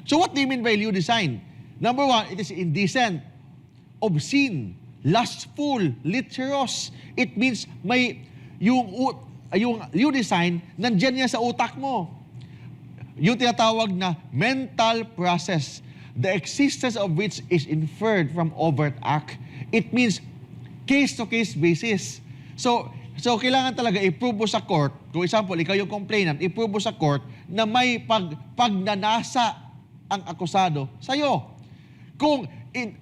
So what do you mean by lewd design? Number one, it is indecent, obscene, lustful, lecherous. It means may yung lewd design nandiyan niya sa utak mo. Yung tinatawag na mental process, the existence of which is inferred from overt act. It means case-to-case basis. So kailangan talaga i-prove mo sa court, kung example, ikaw yung complainant, i-prove mo sa court na may pagnanasa ang akusado sa'yo. Kung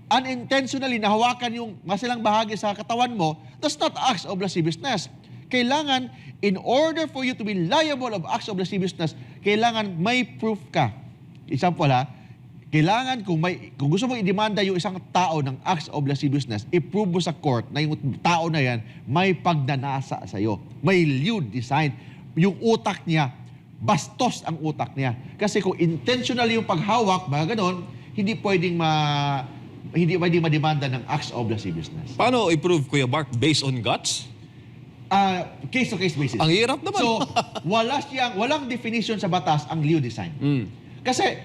unintentionally nahawakan yung masilang bahagi sa katawan mo, that's not acts of lasciviousness. Kailangan, in order for you to be liable of acts of lasciviousness, kailangan may proof ka. Example kailangan kung gusto mong i-demanda yung isang tao ng acts of lasciviousness, i-prove mo sa court na yung tao na yan may pagnanasa sa'yo. May lewd design. Yung utak niya, bastos ang utak niya. Kasi kung intentionally yung paghawak, mga ganon, hindi pwedeng mademanda ng acts of lasciviousness. Paano i-prove, Kuya Mark, based on guts? Case-to-case basis. Ang hirap naman. So, walang definition sa batas ang lewd design. Kasi,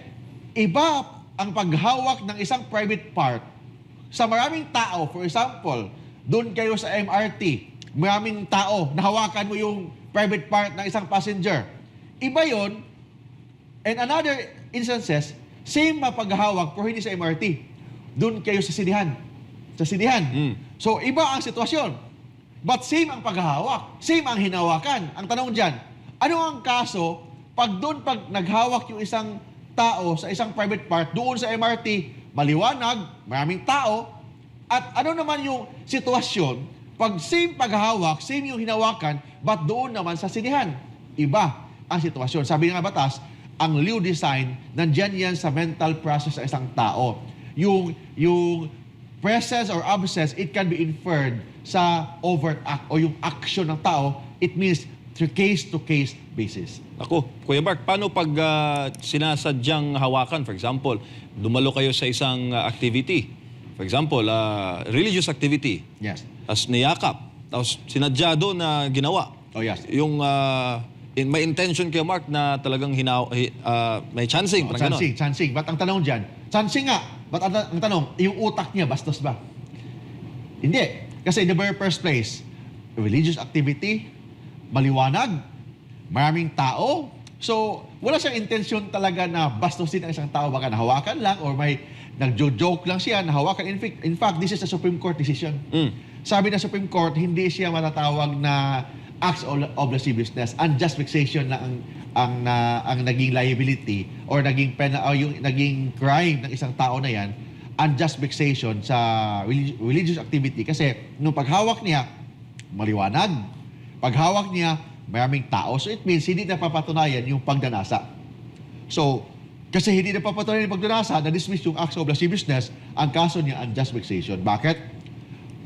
iba ang paghawak ng isang private part sa maraming tao. For example, doon kayo sa MRT, maraming tao, nahawakan mo yung private part ng isang passenger. Iba yon. And another instances, same mapaghawak pero hindi sa MRT. Doon kayo sa sinihan. So, iba ang sitwasyon. But same ang paghahawak. Same ang hinawakan. Ang tanong dyan, ano ang kaso pag naghawak yung isang tao sa isang private part, doon sa MRT, maliwanag, maraming tao, at ano naman yung sitwasyon pag same paghahawak, same yung hinawakan, but doon naman sa sinihan. Iba ang sitwasyon. Sabi nga batas, ang lewd design, nandyan yan sa mental process sa isang tao. Yung presence or absence, it can be inferred sa overt act o yung action ng tao. It means through case-to-case basis. Ako, Kuya Mark, paano pag sinasadyang hawakan? For example, dumalo kayo sa isang activity. For example, religious activity. Yes. Tapos niyakap. Tapos sinadya doon na ginawa. Oh, yes. Yung may intention, Kuya Mark, na talagang may chancing. Chancing. Ba't ang tanong dyan? Chancing nga. Ba't ang tanong, yung utak niya, bastos ba? Hindi. Kasi in the very first place, religious activity, maliwanag, maraming tao. So, wala siyang intensyon talaga na bastusin ang isang tao. Baka nahawakan lang or may nag-joke lang siya, nahawakan. In fact, this is a Supreme Court decision. Sabi ng Supreme Court, hindi siya matatawag na acts of lasciviousness. Unjust vexation na ang naging liability or naging crime ng isang tao na yan, unjust vexation sa religious activity. Kasi nung paghawak niya, maliwanag. Paghawak niya, maraming tao. So it means hindi napapatunayan yung pagdanasa. So, kasi hindi napapatunayan yung pagdanasa, na-dismiss yung acts of lasciviousness, ang kaso niya, unjust vexation. Bakit?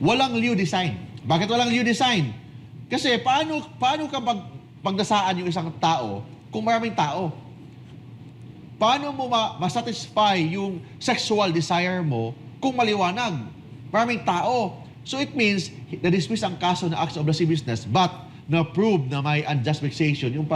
Walang lewd design. Bakit walang lewd design? Kasi paano ka pagdasaan yung isang tao kung maraming tao? Paano mo masatisfy yung sexual desire mo kung maliwanag? Maraming tao. So it means, na-dismiss ang kaso na acts of lasciviousness, but na-prove na may unjust vexation, yung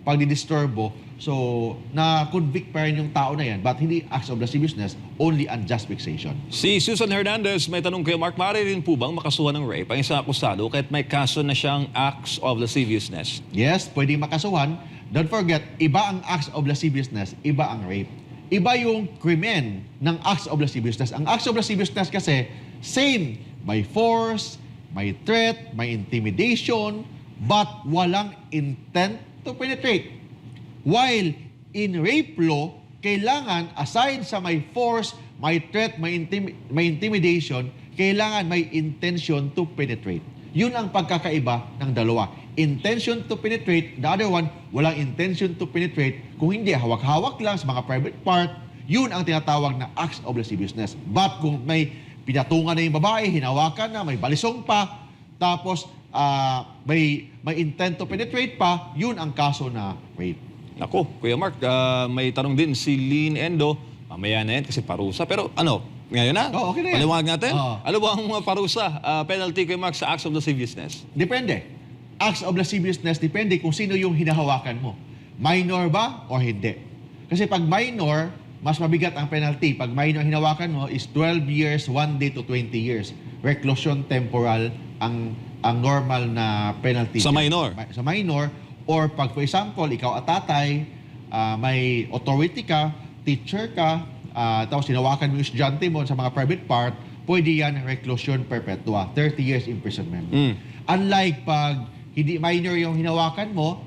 pagdidisturbo. So, na-convict pa rin yung tao na yan, but hindi acts of lasciviousness, only unjust vexation. Si Susan Hernandez, may tanong kay Mark, maaari rin po bang makasuhan ng rape ang isang akusado kahit may kaso na siyang acts of lasciviousness? Yes, pwede makasuhan. Don't forget, iba ang acts of lasciviousness, iba ang rape. Iba yung krimen ng acts of lasciviousness. Ang acts of lasciviousness kasi, same, may force, may threat, may intimidation, but walang intent to penetrate. While in rape law, kailangan, aside sa may force, may threat, may intimidation, kailangan may intention to penetrate. Yun ang pagkakaiba ng dalawa. Intention to penetrate, the other one, walang intention to penetrate. Kung hindi, hawak-hawak lang sa mga private part, yun ang tinatawag na acts of lasciviousness. But kung may pinatungan na yung babae, hinawakan na, may balisong pa, tapos may intent to penetrate pa, yun ang kaso na rape. Ako, Kuya Mark, may tanong din si Lynn Endo. Mamaya na yan kasi parusa. Pero ngayon na? Oh, okay na yan. Paliwanag natin. Oh. Ano ba ang parusa? Penalty, Kuya Mark, sa acts of lasciviousness? Depende. Acts of lasciviousness, depende kung sino yung hinahawakan mo. Minor ba o hindi? Kasi pag minor, mas mabigat ang penalty. Pag minor hinawakan mo is 12 years, 1 day to 20 years. Reclusion temporal ang normal na penalty. Sa minor? Sa minor. Or pag for example, ikaw at tatay, may authority ka, teacher ka, tapos hinawakan mo yung estudyante mo sa mga private part, pwede yan reclusion perpetua, 30 years imprisonment. Unlike pag hindi minor yung hinawakan mo,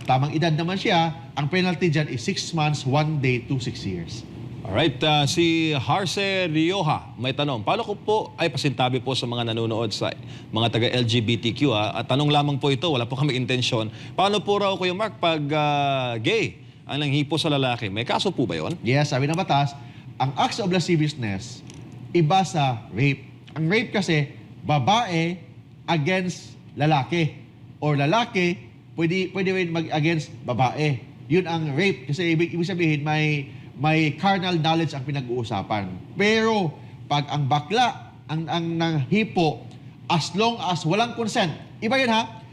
tamang edad naman siya, ang penalty dyan is 6 months, 1 day to 6 years. Alright, si Harce Rioja may tanong. Paano ko po, ay pasintabi po sa mga nanonood sa mga taga-LGBTQ at tanong lamang po ito, wala po kami intensyon. Paano po raw, Kuya Mark, pag gay ang nanghipo sa lalaki, may kaso po ba yon? Yes, sabi ng batas, ang acts of lasciviousness, iba sa rape. Ang rape kasi, babae against lalaki. Or lalaki, pwede rin mag-against babae. Yun ang rape. Kasi ibig sabihin, may carnal knowledge ang pinag-uusapan. Pero, pag ang bakla, ang nanghipo, as long as walang consent, iba yun ha,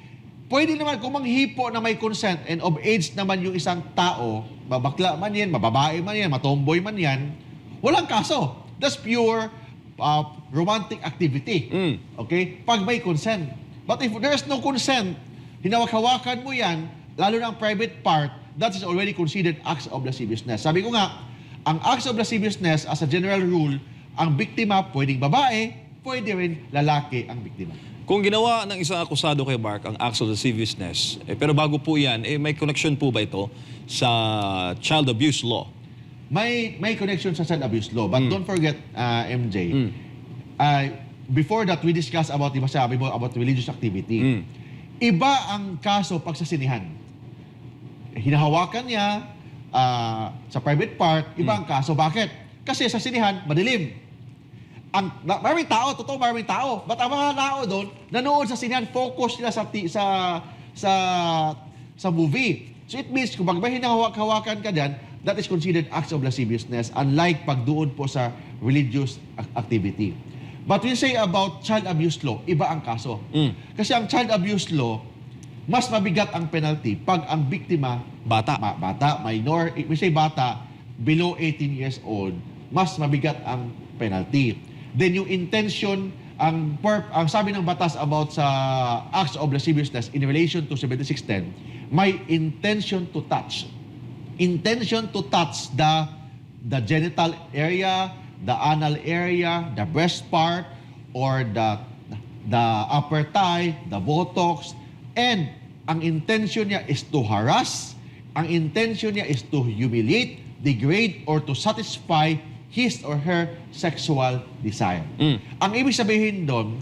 pwede naman kung manghipo na may consent and of age naman yung isang tao, babakla man yan, mababae man yan, matomboy man yan, walang kaso. That's pure romantic activity. Okay? Pag may consent. But if there's no consent, hinawak-hawakan mo yan, lalo na ang private part, that is already considered acts of lasciviousness. Sabi ko nga, ang acts of lasciviousness, as a general rule, ang biktima pwedeng babae, pwede rin lalaki ang biktima. Kung ginawa ng isang akusado kay Mark ang acts of lasciviousness, pero bago po yan, may connection po ba ito sa child abuse law? May connection sa child abuse law. But don't forget, MJ, before that, we discussed about, diba sabi mo, about religious activity. Iba ang kaso pag sa sinihan. Hinahawakan niya sa private part, iba ang kaso. Bakit? Kasi sa sinihan, madilim. Maraming tao, totoo maraming tao. But ang mga tao doon, nanood sa sinihan, focus nila sa movie. So it means, kung may hinahawak-hawakan ka dyan, that is considered acts of lasciviousness, unlike pag doon po sa religious activity. But when you say about child abuse law, iba ang kaso. Kasi ang child abuse law, mas mabigat ang penalty pag ang biktima, Bata. minor, we say bata, below 18 years old, mas mabigat ang penalty. Then yung intention, ang sabi ng batas about sa acts of lasciviousness in relation to 7610, may intention to touch. Intention to touch the genital area, the anal area, the breast part, or the upper thigh, the buttocks, and ang intention niya is to harass, ang intention niya is to humiliate, degrade, or to satisfy his or her sexual desire. Ang ibig sabihin doon,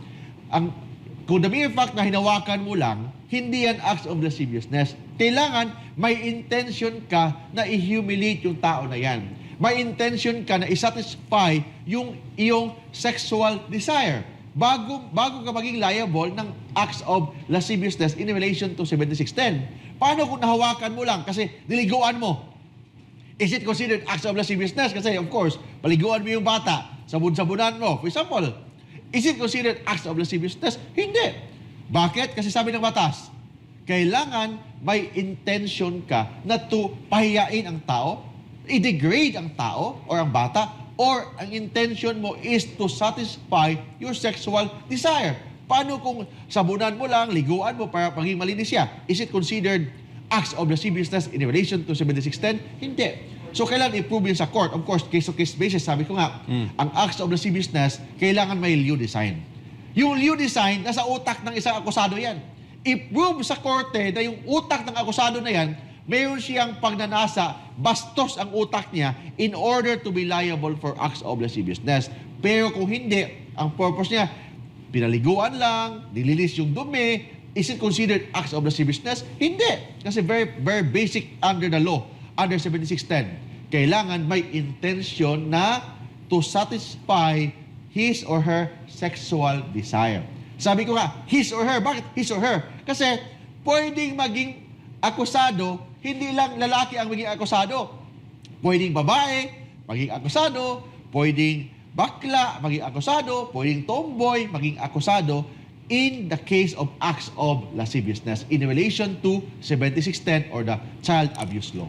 kung the mere fact na hinawakan mo lang, hindi yan acts of lasciviousness. Kailangan may intention ka na i-humiliate yung tao na yan. May intention ka na i-satisfy yung iyong sexual desire bago ka maging liable ng acts of lasciviousness in relation to 7610. Paano kung nahawakan mo lang kasi niliguan mo? Is it considered acts of lasciviousness? Kasi of course, paliguan mo yung bata, sabon-sabunan mo. For example, is it considered acts of lasciviousness? Hindi. Bakit? Kasi sabi ng batas, kailangan may intention ka na to pahiyain ang tao, i-degrade ang tao or ang bata, or ang intention mo is to satisfy your sexual desire. Paano kung sabunan mo lang, liguan mo para maging malinis siya? Is it considered acts of lasciviousness in relation to 7610? Hindi. So, kailangan i-prove yun sa court. Of course, case-to-case basis, sabi ko nga, ang acts of lasciviousness, kailangan may lieu design. Yung lieu design, nasa utak ng isang akusado yan. I-prove sa korte na yung utak ng akusado na yan, mayroon siyang pagnanasa, bastos ang utak niya in order to be liable for acts of lasciviousness. Pero kung hindi, ang purpose niya, pinaliguan lang, nililis yung dumi, is it considered acts of lasciviousness? Hindi. Kasi very, very basic under the law, under 7610. Kailangan may intention na to satisfy his or her sexual desire. Sabi ko nga, his or her. Bakit his or her? Kasi pwedeng maging akusado, hindi lang lalaki ang maging akusado. Pwedeng babae, maging akusado. Pwedeng bakla, maging akusado. Pwedeng tomboy, maging akusado in the case of acts of lasciviousness in relation to 7610 or the child abuse law.